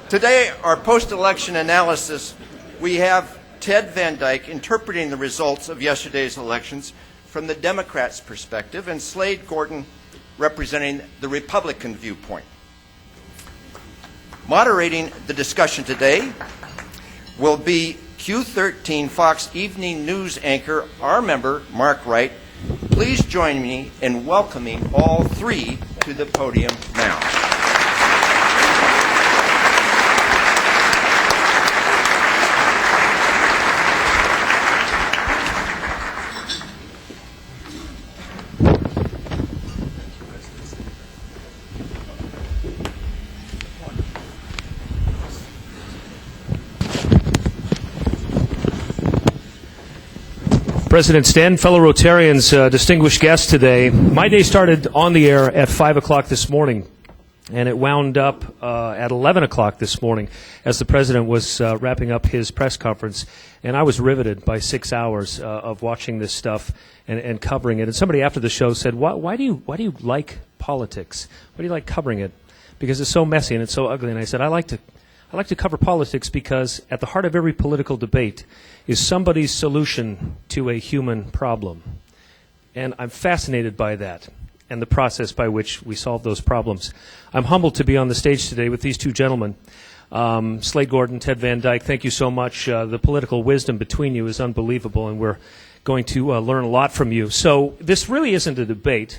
Today, our post-election analysis, we have Ted Van Dyke interpreting the results of yesterday's elections from the Democrats' perspective, and Slade Gorton representing the Republican viewpoint. Moderating the discussion today will be Q13 Fox Evening News anchor, our member, Mark Wright. Please join me in welcoming all three to the podium now. President Sten, fellow Rotarians, distinguished guests today. My day started on the air at 5 o'clock this morning, and it wound up at 11 o'clock this morning as the President was wrapping up his press conference. And I was riveted by 6 hours of watching this stuff and covering it. And somebody after the show said, why do you like politics? Why do you like covering it? Because it's so messy and it's so ugly. And I said, I like to cover politics because at the heart of every political debate is somebody's solution to a human problem. And I'm fascinated by that and the process by which we solve those problems. I'm humbled to be on the stage today with these two gentlemen, Slade Gorton, Ted Van Dyke. Thank you so much. The political wisdom between you is unbelievable, and we're going to learn a lot from you. So this really isn't a debate.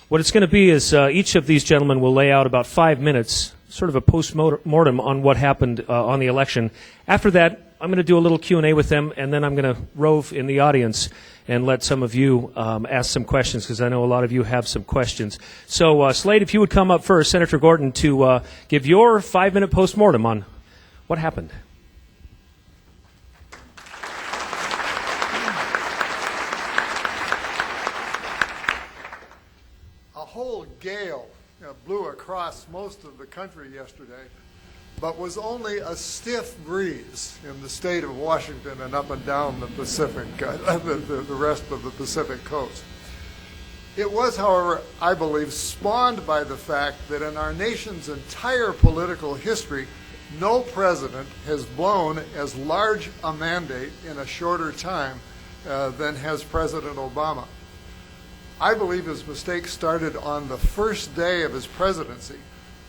What it's going to be is each of these gentlemen will lay out about 5 minutes, sort of a post-mortem on what happened on the election. After that, I'm going to do a little Q&A with them, and then I'm going to rove in the audience and let some of you ask some questions, because I know a lot of you have some questions. So, Slade, if you would come up first, Senator Gorton, to give your 5-minute post-mortem on what happened. A whole gale blew across most of the country yesterday, but was only a stiff breeze in the state of Washington and up and down the Pacific, the rest of the Pacific coast. It was, however, I believe, spawned by the fact that in our nation's entire political history, no president has blown as large a mandate in a shorter time than has President Obama. I believe his mistake started on the first day of his presidency,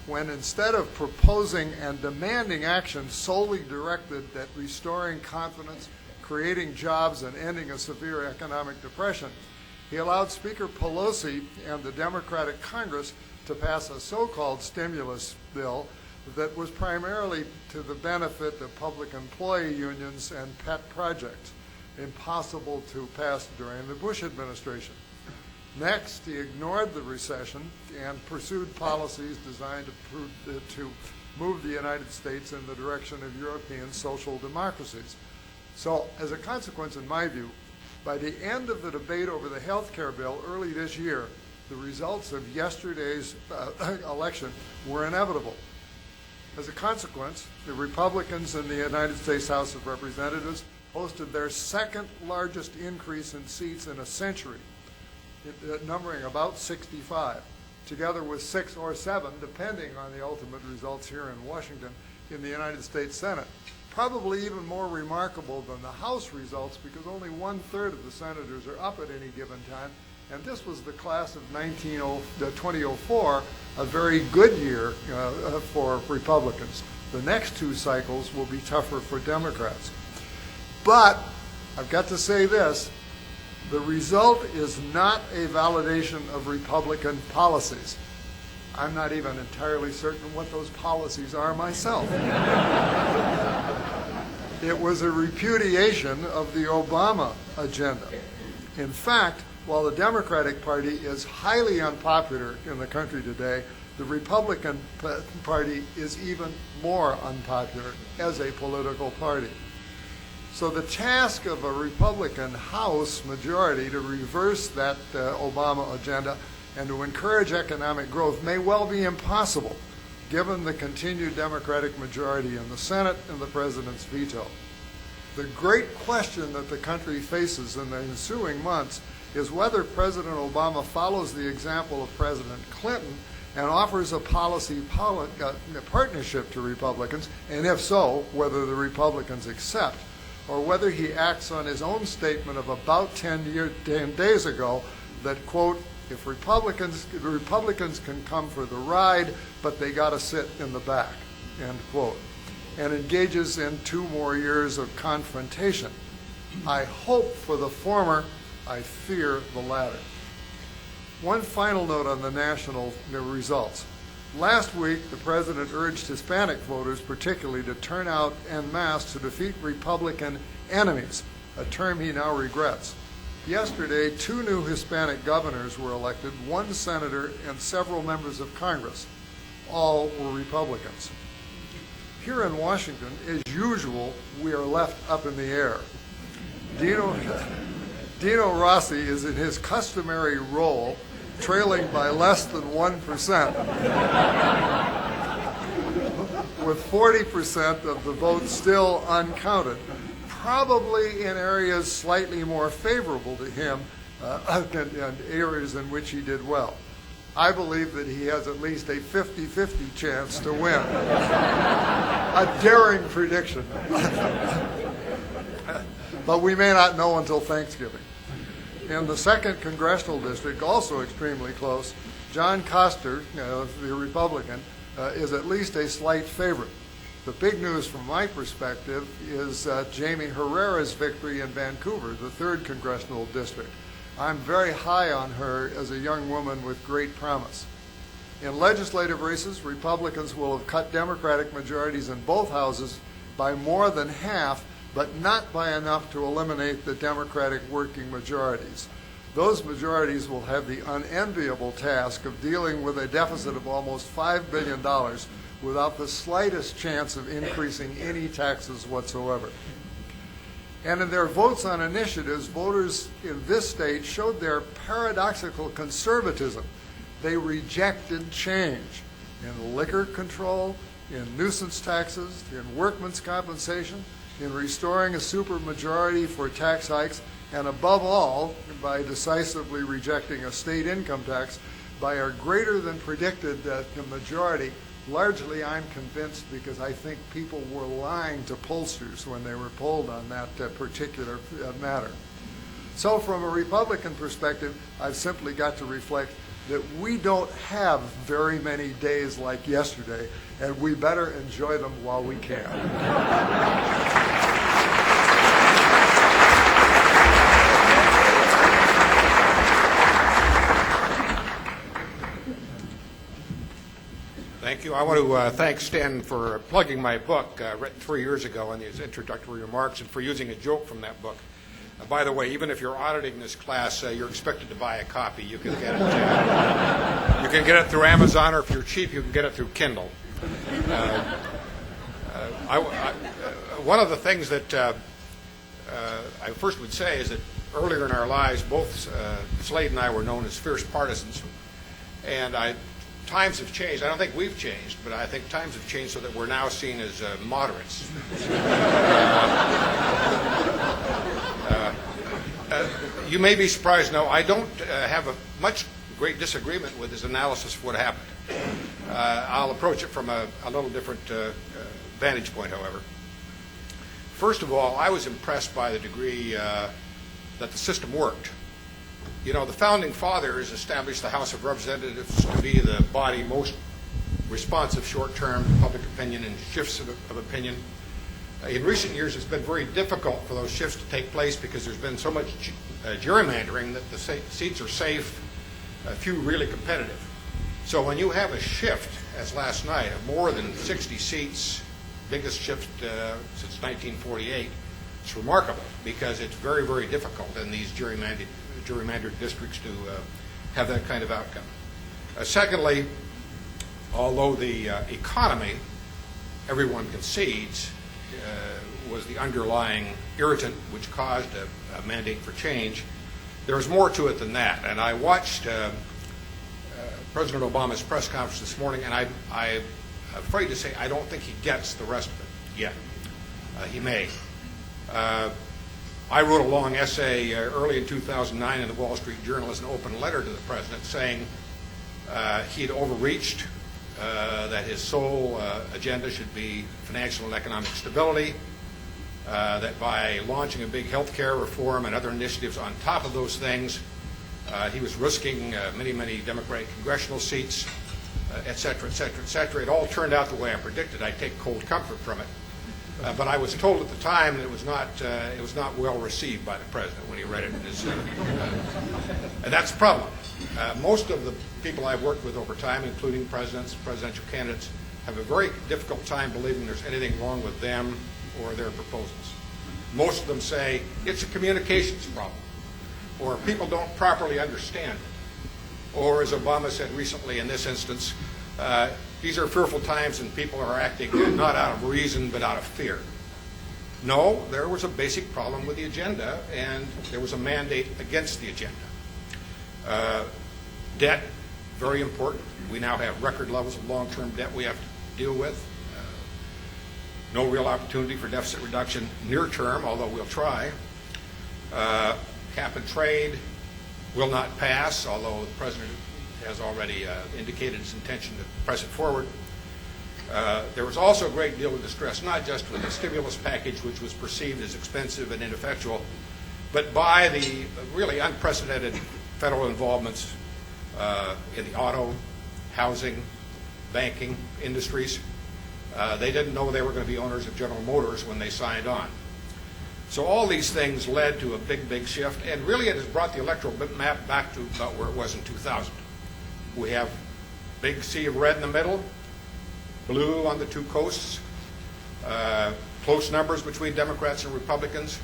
when instead of proposing and demanding action solely directed at restoring confidence, creating jobs, and ending a severe economic depression, he allowed Speaker Pelosi and the Democratic Congress to pass a so-called stimulus bill that was primarily to the benefit of public employee unions and pet projects, impossible to pass during the Bush administration. Next, he ignored the recession and pursued policies designed to move the United States in the direction of European social democracies. So, as a consequence, in my view, by the end of the debate over the health care bill early this year, the results of yesterday's election were inevitable. As a consequence, the Republicans in the United States House of Representatives posted their second largest increase in seats in a century, numbering about 65, together with 6 or 7, depending on the ultimate results here in Washington, in the United States Senate. Probably even more remarkable than the House results, because only 1/3 of the senators are up at any given time, and this was the class of 2004, a very good year for Republicans. The next 2 cycles will be tougher for Democrats. But I've got to say this, the result is not a validation of Republican policies. I'm not even entirely certain what those policies are myself. It was a repudiation of the Obama agenda. In fact, while the Democratic Party is highly unpopular in the country today, the Republican Party is even more unpopular as a political party. So the task of a Republican House majority to reverse that Obama agenda and to encourage economic growth may well be impossible, given the continued Democratic majority in the Senate and the President's veto. The great question that the country faces in the ensuing months is whether President Obama follows the example of President Clinton and offers a partnership to Republicans, and if so, whether the Republicans accept, or whether he acts on his own statement of about 10 days ago that, quote, if the Republicans can come for the ride, but they got to sit in the back, end quote, and engages in 2 more years of confrontation. I hope for the former, I fear the latter. One final note on the national results. Last week, the president urged Hispanic voters particularly to turn out en masse to defeat Republican enemies, a term he now regrets. Yesterday, 2 new Hispanic governors were elected, 1 senator, and several members of Congress. All were Republicans. Here in Washington, as usual, we are left up in the air. Dino Rossi is in his customary role, trailing by less than 1%, with 40% of the vote still uncounted, probably in areas slightly more favorable to him and areas in which he did well. I believe that he has at least a 50-50 chance to win. A daring prediction. But we may not know until Thanksgiving. In the 2nd Congressional District, also extremely close, John Koster, the Republican, is at least a slight favorite. The big news from my perspective is Jamie Herrera's victory in Vancouver, the 3rd Congressional District. I'm very high on her as a young woman with great promise. In legislative races, Republicans will have cut Democratic majorities in both houses by more than half, but not by enough to eliminate the Democratic working majorities. Those majorities will have the unenviable task of dealing with a deficit of almost $5 billion without the slightest chance of increasing any taxes whatsoever. And in their votes on initiatives, voters in this state showed their paradoxical conservatism. They rejected change in liquor control, in nuisance taxes, in workmen's compensation, in restoring a supermajority for tax hikes, and above all, by decisively rejecting a state income tax by a greater than predicted majority. Largely, I'm convinced because I think people were lying to pollsters when they were polled on that particular matter. So from a Republican perspective, I've simply got to reflect that we don't have very many days like yesterday, and we better enjoy them while we can. Thank you. I want to thank Stan for plugging my book, written 3 years ago, in his introductory remarks, and for using a joke from that book. By the way, even if you're auditing this class, you're expected to buy a copy. You can get it. You can get it through Amazon, or if you're cheap, you can get it through Kindle. One of the things that I first would say is that earlier in our lives, both Slade and I were known as fierce partisans, and times have changed. I don't think we've changed, but I think times have changed so that we're now seen as moderates. You may be surprised. No, I don't have a great disagreement with his analysis of what happened. I'll approach it from a little different vantage point, however. First of all, I was impressed by the degree that the system worked. You know, the Founding Fathers established the House of Representatives to be the body most responsive short-term to public opinion and shifts of opinion. In recent years, it's been very difficult for those shifts to take place because there's been so much gerrymandering that the seats are safe, few really competitive. So when you have a shift, as last night, of more than 60 seats, biggest shift since 1948, it's remarkable because it's very, very difficult in these gerrymandered districts to have that kind of outcome. Secondly, although the economy, everyone concedes, was the underlying irritant which caused a mandate for change, there was more to it than that. And I watched President Obama's press conference this morning, and I'm afraid to say I don't think he gets the rest of it yet. He may. I wrote a long essay early in 2009 in the Wall Street Journal as an open letter to the president saying He had overreached, that his sole agenda should be financial and economic stability, that by launching a big health care reform and other initiatives on top of those things, he was risking many, many Democratic congressional seats, et cetera, et cetera, et cetera. It all turned out the way I predicted. I take cold comfort from it. But I was told at the time that it was not well received by the president when he read it. And that's the problem. Most of the people I've worked with over time, including presidents, presidential candidates, have a very difficult time believing there's anything wrong with them or their proposals. Most of them say it's a communications problem, or people don't properly understand it, or as Obama said recently in this instance, these are fearful times and people are acting not out of reason but out of fear. No, there was a basic problem with the agenda, and there was a mandate against the agenda. Debt, very important. We now have record levels of long-term debt we have to deal with. No real opportunity for deficit reduction near term, although we'll try. Cap and trade will not pass, although the president has already indicated his intention to press it forward. There was also a great deal of distress, not just with the stimulus package, which was perceived as expensive and ineffectual, but by the really unprecedented federal involvements in the auto, housing, banking industries. They didn't know they were going to be owners of General Motors when they signed on. So all these things led to a big, big shift, and really it has brought the electoral map back to about where it was in 2000. We have big sea of red in the middle, blue on the two coasts, close numbers between Democrats and Republicans.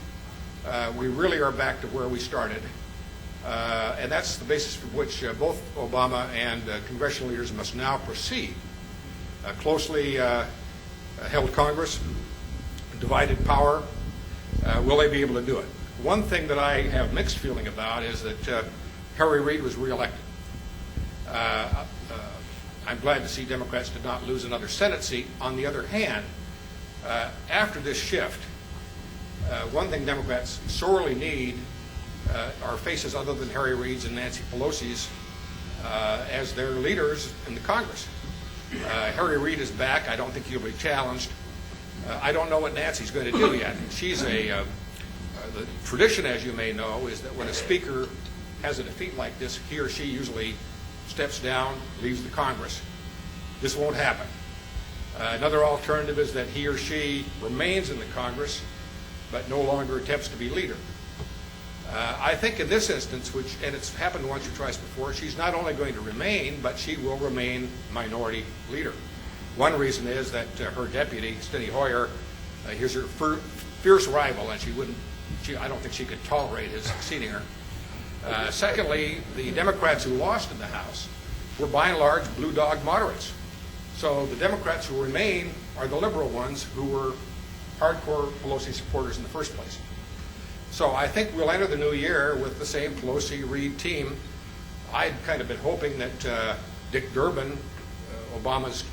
We really are back to where we started. And that's the basis for which both Obama and congressional leaders must now proceed. Closely held Congress, divided power. Will they be able to do it? One thing that I have mixed feeling about is that Harry Reid was reelected. I'm glad to see Democrats did not lose another Senate seat. On the other hand, after this shift, one thing Democrats sorely need are faces other than Harry Reid's and Nancy Pelosi's as their leaders in the Congress. Harry Reid is back. I don't think he'll be challenged. I don't know what Nancy's going to do yet. She's the tradition, as you may know, is that when a speaker has a defeat like this, he or she usually steps down, leaves the Congress. This won't happen. Another alternative is that he or she remains in the Congress, but no longer attempts to be leader. I think in this instance, and it's happened once or twice before, she's not only going to remain, but she will remain minority leader. One reason is that her deputy, Steny Hoyer, here's her fierce rival, and I don't think she could tolerate his succeeding her. Secondly, the Democrats who lost in the House were by and large blue dog moderates. So the Democrats who remain are the liberal ones who were hardcore Pelosi supporters in the first place. So I think we'll enter the new year with the same Pelosi-Reid team. I'd kind of been hoping that Dick Durbin, Obama's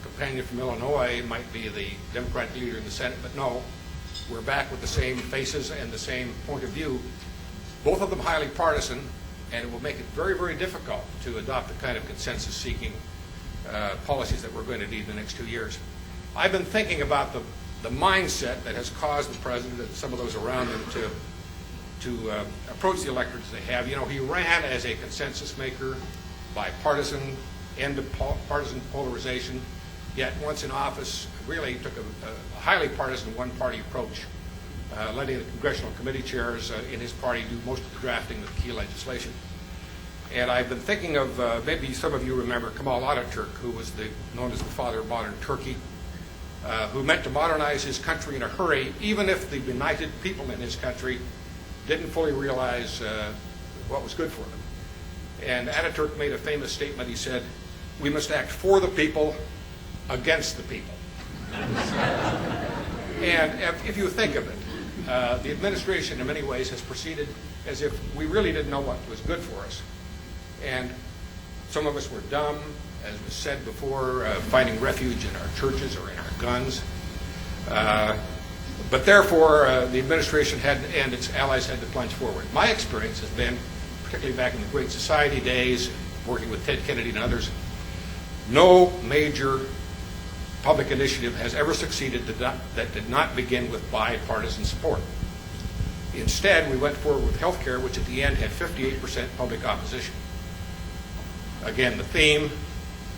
companion from Illinois, might be the Democratic leader in the Senate, but no. We're back with the same faces and the same point of view, both of them highly partisan, and it will make it very, very difficult to adopt the kind of consensus-seeking policies that we're going to need in the next 2 years. I've been thinking about the mindset that has caused the president and some of those around him to approach the electorate as they have. You know, he ran as a consensus maker, bipartisan, end of partisan polarization, yet once in office really took a highly partisan one-party approach, letting the congressional committee chairs in his party do most of the drafting of key legislation. And I've been thinking of, maybe some of you remember Kemal Ataturk, who was known as the father of modern Turkey, who meant to modernize his country in a hurry, even if the benighted people in his country didn't fully realize what was good for them. And Ataturk made a famous statement. He said, "We must act for the people, against the people." And if you think of it, the administration in many ways has proceeded as if we really didn't know what was good for us. And some of us were dumb, as was said before, finding refuge in our churches or in our guns. But therefore, the administration and its allies had to plunge forward. My experience has been, particularly back in the Great Society days, working with Ted Kennedy and others, no major public initiative has ever succeeded that did not begin with bipartisan support. Instead, we went forward with health care, which at the end had 58% public opposition. Again, the theme,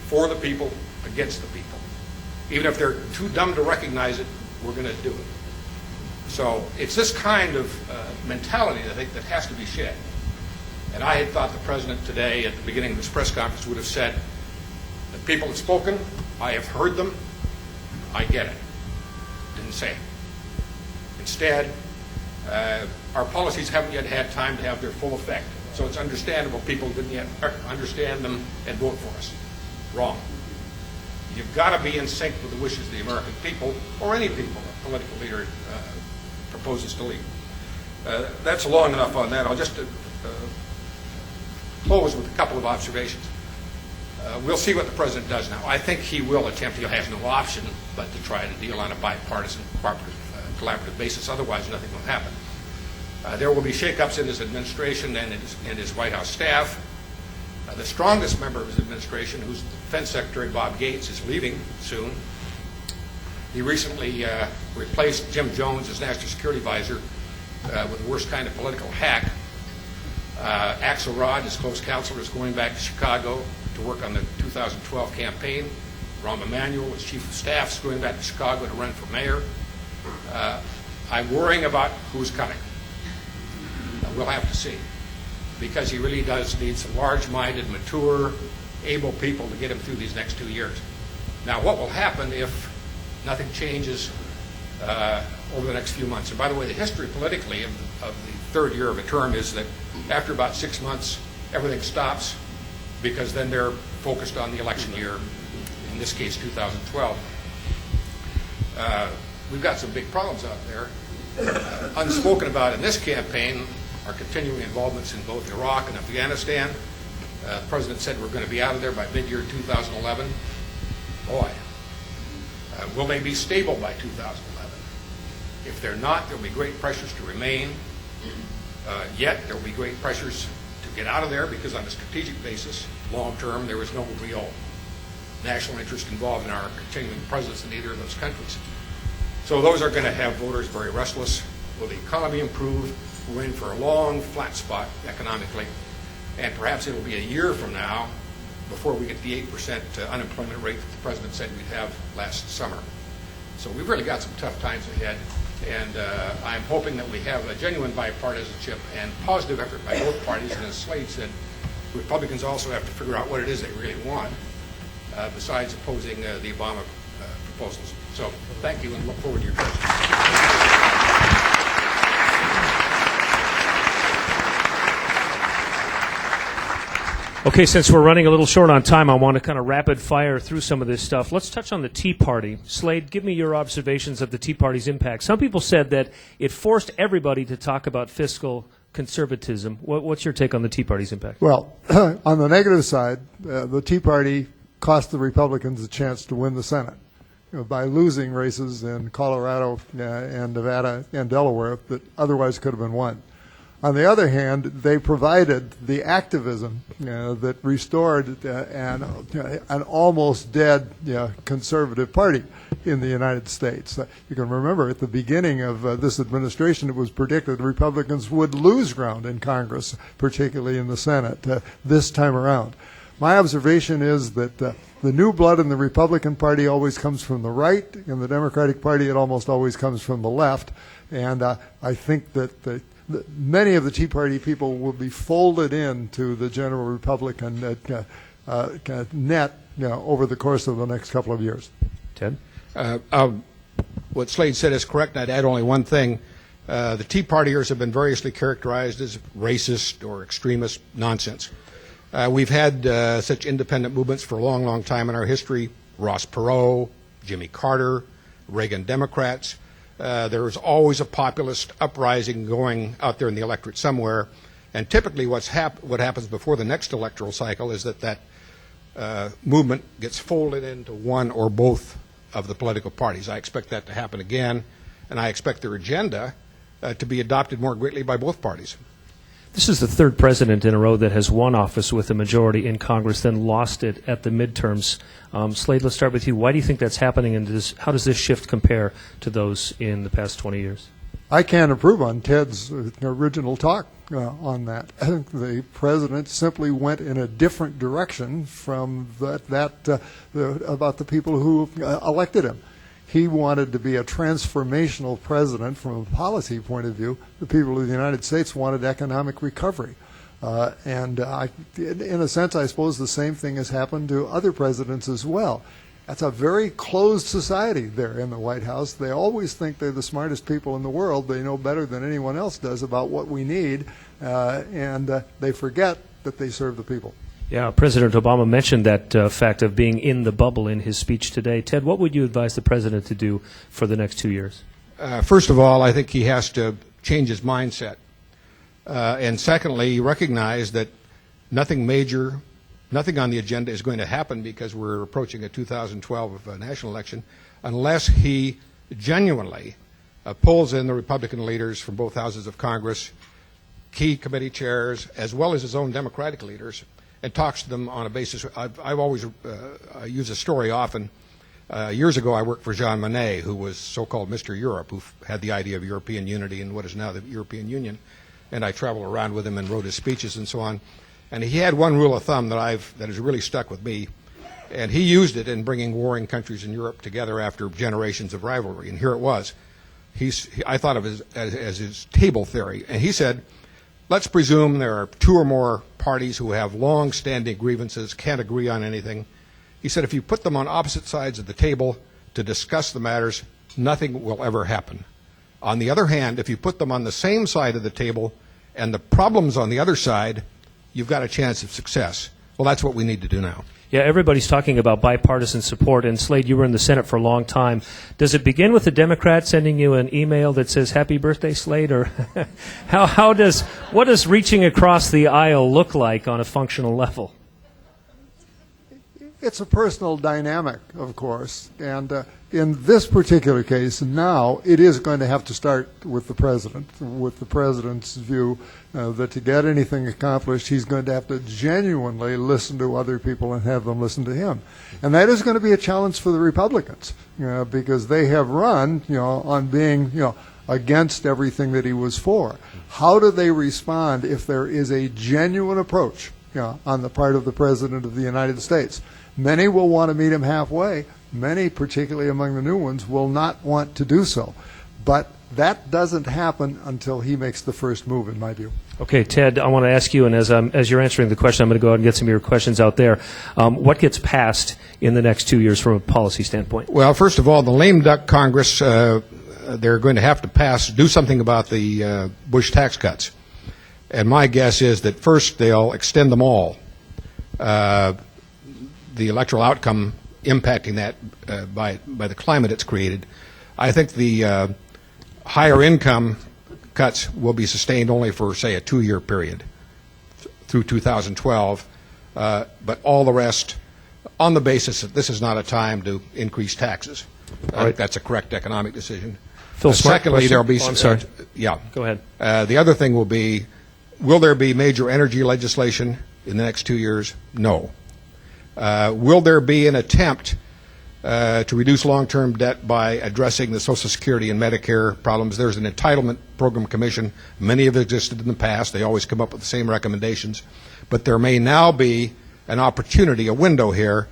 for the people, against the people. Even if they're too dumb to recognize it, we're going to do it. So it's this kind of mentality, I think, that has to be shed. And I had thought the President today, at the beginning of this press conference, would have said, the people have spoken, I have heard them, I get it. Didn't say it. Instead, our policies haven't yet had time to have their full effect. So it's understandable people didn't yet understand them and vote for us. Wrong. You've got to be in sync with the wishes of the American people, or any people a political leader proposes to lead. That's long enough on that. I'll just close with a couple of observations. We'll see what the President does now. I think he will attempt, he has no option but to try to deal on a bipartisan, collaborative basis. Otherwise, nothing will happen. There will be shakeups in his administration and in his White House staff. The strongest member of his administration, who's Defense Secretary Bob Gates, is leaving soon. He recently replaced Jim Jones as National Security Advisor with the worst kind of political hack. Axelrod, his close counselor, is going back to Chicago to work on the 2012 campaign. Rahm Emanuel, his chief of staff, is going back to Chicago to run for mayor. I'm worrying about who's coming. We'll have to see, because he really does need some large-minded, mature, able people to get him through these next 2 years. Now, what will happen if nothing changes over the next few months? And by the way, the history politically of the third year of a term is that after about 6 months, everything stops, because then they're focused on the election year, in this case 2012. We've got some big problems out there. Unspoken about in this campaign are continuing involvements in both Iraq and Afghanistan. The President said we're going to be out of there by mid-year 2011. Boy, will they be stable by 2011? If they're not, there will be great pressures to remain. Yet there will be great pressures to get out of there, because on a strategic basis, long-term, there is no real national interest involved in our continuing presence in either of those countries. So those are going to have voters very restless. Will the economy improve? We're in for a long, flat spot economically. And perhaps it'll be a year from now before we get the 8% unemployment rate that the President said we'd have last summer. So we've really got some tough times ahead. And I'm hoping that we have a genuine bipartisanship and positive effort by both parties. And as Slade said, Republicans also have to figure out what it is they really want, besides opposing the Obama proposals. So thank you, and look forward to your questions. Okay, since we're running a little short on time, I want to kind of rapid fire through some of this stuff. Let's touch on the Tea Party. Slade, give me your observations of the Tea Party's impact. Some people said that it forced everybody to talk about fiscal conservatism. What's your take on the Tea Party's impact? Well, on the negative side, the Tea Party cost the Republicans a chance to win the Senate by losing races in Colorado and Nevada and Delaware that otherwise could have been won. On the other hand, they provided the activism that restored an almost dead conservative party in the United States. You can remember at the beginning of this administration, it was predicted Republicans would lose ground in Congress, particularly in the Senate, this time around. My observation is that the new blood in the Republican Party always comes from the right. In the Democratic Party, it almost always comes from the left. And I think that many of the Tea Party people will be folded into the general Republican net over the course of the next couple of years. Ted? What Slade said is correct, and I'd add only one thing. The Tea Partiers have been variously characterized as racist or extremist nonsense. We've had such independent movements for a long, long time in our history. Ross Perot, Jimmy Carter, Reagan Democrats. There was always a populist uprising going out there in the electorate somewhere, and typically what happens before the next electoral cycle is that movement gets folded into one or both of the political parties. I expect that to happen again, and I expect their agenda to be adopted more greatly by both parties. This is the third president in a row that has won office with a majority in Congress, then lost it at the midterms. Slade, let's start with you. Why do you think that's happening, and how does this shift compare to those in the past 20 years? I can't improve on Ted's original talk on that. I think the president simply went in a different direction from about the people who elected him. He wanted to be a transformational president from a policy point of view. The people of the United States wanted economic recovery. In a sense, I suppose the same thing has happened to other presidents as well. That's a very closed society there in the White House. They always think they're the smartest people in the world. They know better than anyone else does about what we need, and they forget that they serve the people. Yeah, President Obama mentioned that fact of being in the bubble in his speech today. Ted, what would you advise the president to do for the next 2 years? First of all, I think he has to change his mindset. And secondly, recognize that nothing on the agenda is going to happen because we're approaching a 2012 national election unless he genuinely pulls in the Republican leaders from both houses of Congress, key committee chairs, as well as his own Democratic leaders, and talks to them on a basis. I've always used a story often. Years ago, I worked for Jean Monnet, who was so-called Mr. Europe, who had the idea of European unity in what is now the European Union. And I traveled around with him and wrote his speeches and so on. And he had one rule of thumb that has really stuck with me, and he used it in bringing warring countries in Europe together after generations of rivalry. And here it was. I thought of it as his table theory. And he said, let's presume there are two or more parties who have long-standing grievances, can't agree on anything. He said, if you put them on opposite sides of the table to discuss the matters, nothing will ever happen. On the other hand, if you put them on the same side of the table and the problem's on the other side, you've got a chance of success. Well, that's what we need to do now. Yeah, everybody's talking about bipartisan support, and Slade, you were in the Senate for a long time. Does it begin with the Democrat sending you an email that says "Happy Birthday, Slade," or what does reaching across the aisle look like on a functional level? It's a personal dynamic, of course, and in this particular case, now it is going to have to start with the president's view that to get anything accomplished, he's going to have to genuinely listen to other people and have them listen to him. And that is going to be a challenge for the Republicans, because they have run, on being, against everything that he was for. How do they respond if there is a genuine approach, on the part of the President of the United States? Many will want to meet him halfway. Many, particularly among the new ones, will not want to do so. But that doesn't happen until he makes the first move, in my view. Okay, Ted, I want to ask you, and as you're answering the question, I'm going to go ahead and get some of your questions out there. What gets passed in the next 2 years from a policy standpoint? Well, first of all, the lame duck Congress, they're going to have to do something about the Bush tax cuts. And my guess is that first they'll extend them all. The electoral outcome impacting that by the climate it's created. I think the higher income cuts will be sustained only for, say, a 2-year period through 2012, but all the rest on the basis that this is not a time to increase taxes. I think that's a correct economic decision. Phil, secondly, there will be... I'm sorry. Yeah. Go ahead. The other thing will there be major energy legislation in the next 2 years? No. Will there be an attempt to reduce long-term debt by addressing the Social Security and Medicare problems? There's an entitlement program commission. Many have existed in the past. They always come up with the same recommendations. But there may now be an opportunity, a window here,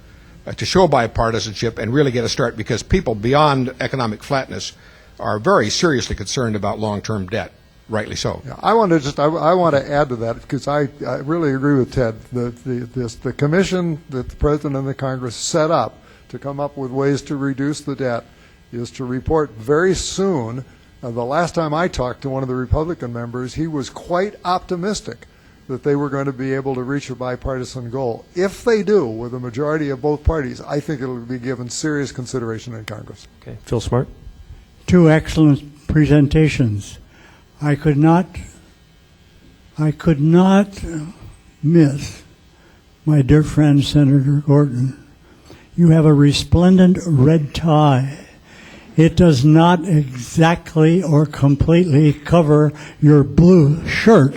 to show bipartisanship and really get a start, because people beyond economic flatness are very seriously concerned about long-term debt. Rightly so. Yeah, I want to add to that, because I really agree with Ted. The commission that the President and the Congress set up to come up with ways to reduce the debt is to report very soon. The last time I talked to one of the Republican members, he was quite optimistic that they were going to be able to reach a bipartisan goal. If they do, with a majority of both parties, I think it will be given serious consideration in Congress. Okay, Phil Smart. Two excellent presentations. I could not miss my dear friend Senator Gorton. You have a resplendent red tie. It does not exactly or completely cover your blue shirt.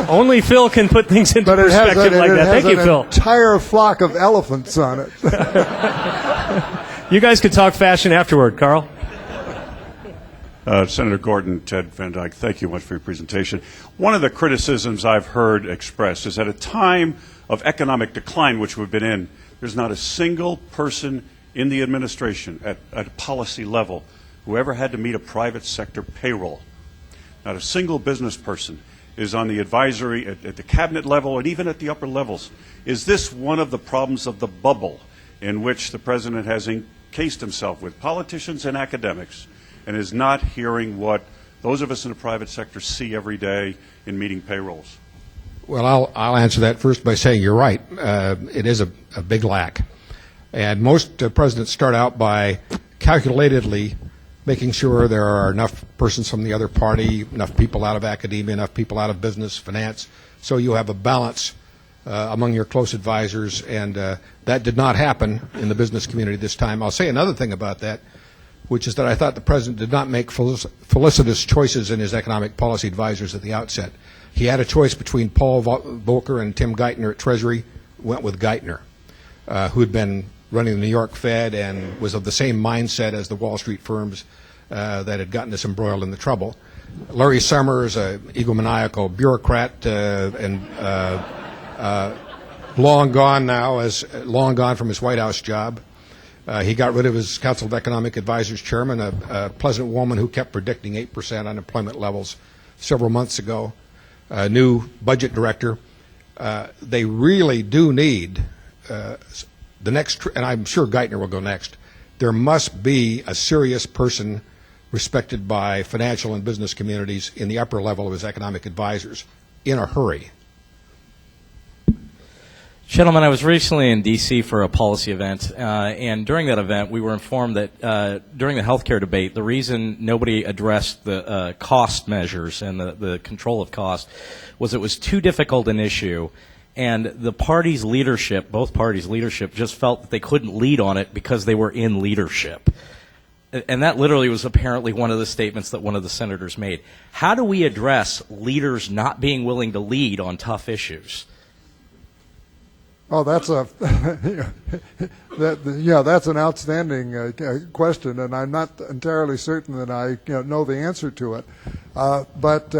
Only Phil can put things into But it has, perspective like that. Thank you, an Phil. entire flock of elephants on it. You guys could talk fashion afterward, Carl. Senator Gorton, Ted Van Dyke, thank you much for your presentation. One of the criticisms I've heard expressed is at a time of economic decline, which we've been in, there's not a single person in the administration at a policy level who ever had to meet a private sector payroll. Not a single business person is on the advisory at the cabinet level and even at the upper levels. Is this one of the problems of the bubble in which the president has encased himself with politicians and academics and is not hearing what those of us in the private sector see every day in meeting payrolls? Well, I'll answer that first by saying you're right. It is a big lack. And most presidents start out by calculatedly making sure there are enough persons from the other party, enough people out of academia, enough people out of business, finance, so you have a balance among your close advisors, and that did not happen in the business community this time. I'll say another thing about that, which is that I thought the president did not make felicitous choices in his economic policy advisors at the outset. He had a choice between Paul Volcker and Tim Geithner at Treasury, went with Geithner, who had been running the New York Fed and was of the same mindset as the Wall Street firms that had gotten us embroiled in the trouble. Larry Summers, an egomaniacal bureaucrat and long gone now, long gone from his White House job. He got rid of his Council of Economic Advisors chairman, a pleasant woman who kept predicting 8% unemployment levels several months ago. A new budget director. They really do need the next, and I'm sure Geithner will go next. There must be a serious person respected by financial and business communities in the upper level of his economic advisors in a hurry. Gentlemen, I was recently in D.C. for a policy event, and during that event we were informed that during the health care debate, the reason nobody addressed the cost measures and the control of cost was it was too difficult an issue, and the party's leadership, both parties' leadership, just felt that they couldn't lead on it because they were in leadership. And that literally was apparently one of the statements that one of the senators made. How do we address leaders not being willing to lead on tough issues? Oh, that's that's an outstanding question, and I'm not entirely certain that I know the answer to it. But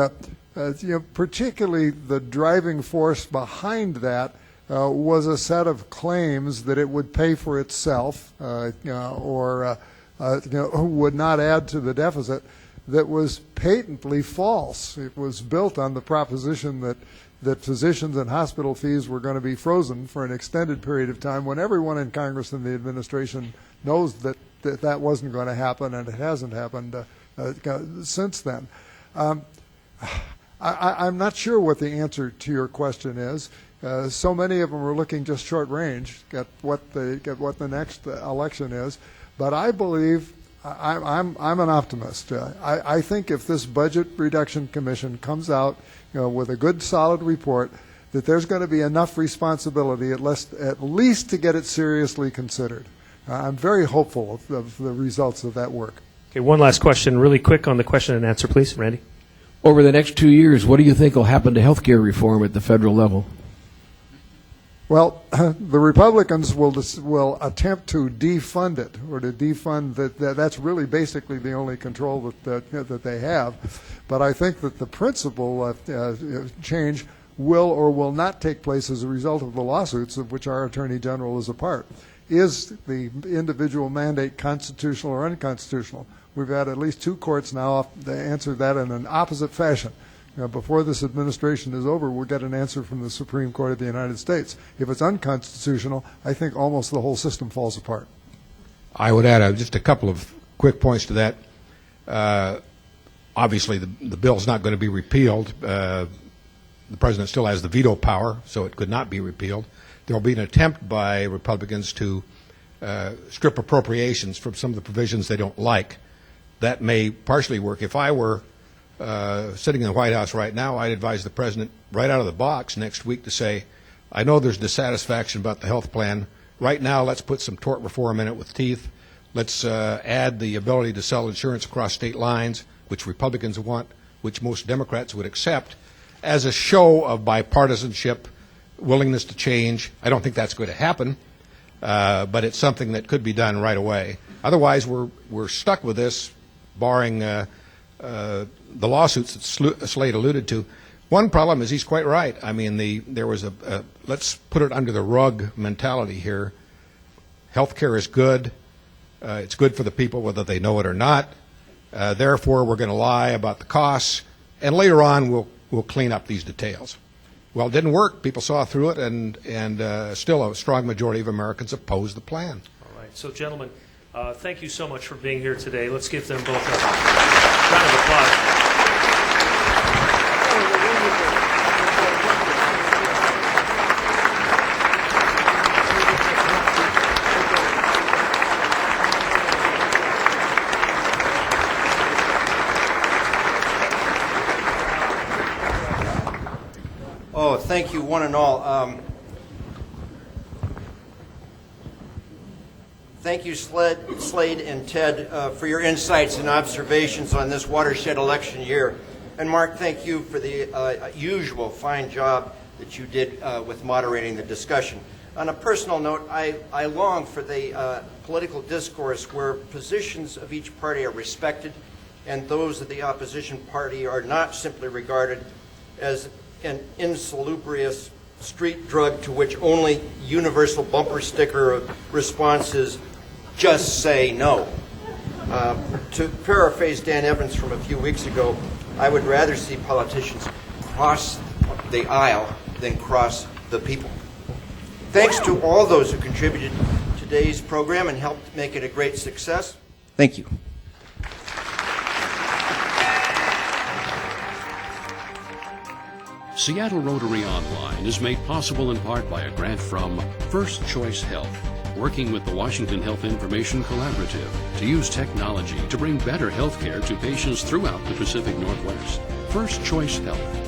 particularly the driving force behind that was a set of claims that it would pay for itself, or would not add to the deficit. That was patently false. It was built on the proposition that physicians and hospital fees were going to be frozen for an extended period of time, when everyone in Congress and the administration knows that that wasn't going to happen, and it hasn't happened since then. I'm not sure what the answer to your question is. So many of them are looking just short range at what the next election is. But I believe I'm an optimist. I think if this Budget Reduction Commission comes out with a good, solid report, that there's going to be enough responsibility at least to get it seriously considered. I'm very hopeful of the results of that work. Okay, one last question, really quick on the question and answer, please. Randy? Over the next 2 years, what do you think will happen to health care reform at the federal level? Well, the Republicans will attempt to defund it, or to defund that's really basically the only control that they have. But I think that the principal change will or will not take place as a result of the lawsuits of which our Attorney General is a part. Is the individual mandate constitutional or unconstitutional? We've had at least 2 courts now that answer that in an opposite fashion. Before this administration is over, we'll get an answer from the Supreme Court of the United States. If it's unconstitutional, I think almost the whole system falls apart. I would add just a couple of quick points to that. Obviously, the bill's not going to be repealed. The president still has the veto power, so it could not be repealed. There will be an attempt by Republicans to strip appropriations from some of the provisions they don't like. That may partially work. If I were sitting in the White House right now, I'd advise the president right out of the box next week to say, I know there's dissatisfaction about the health plan. Right now, let's put some tort reform in it with teeth. Let's add the ability to sell insurance across state lines, which Republicans want, which most Democrats would accept. as a show of bipartisanship, willingness to change. I don't think that's going to happen, but it's something that could be done right away. Otherwise, we're stuck with this, barring the lawsuits that Slade alluded to. One problem is he's quite right. I mean, there was a let's put it under the rug mentality here. Health care is good. It's good for the people whether they know it or not. Therefore, we're going to lie about the costs, and later on we'll clean up these details. Well, it didn't work. People saw through it, and still a strong majority of Americans opposed the plan. All right. So, gentlemen, thank you so much for being here today. Let's give them both a round of applause. Oh, thank you, one and all. Thank you, Slade and Ted, for your insights and observations on this watershed election year. And Mark, thank you for the usual fine job that you did with moderating the discussion. On a personal note, I long for the political discourse where positions of each party are respected and those of the opposition party are not simply regarded as an insalubrious street drug to which only universal bumper sticker response is just say no. To paraphrase Dan Evans from a few weeks ago, I would rather see politicians cross the aisle than cross the people. Thanks to all those who contributed to today's program and helped make it a great success. Thank you. Seattle Rotary Online is made possible in part by a grant from First Choice Health, working with the Washington Health Information Collaborative to use technology to bring better health care to patients throughout the Pacific Northwest. First Choice Health,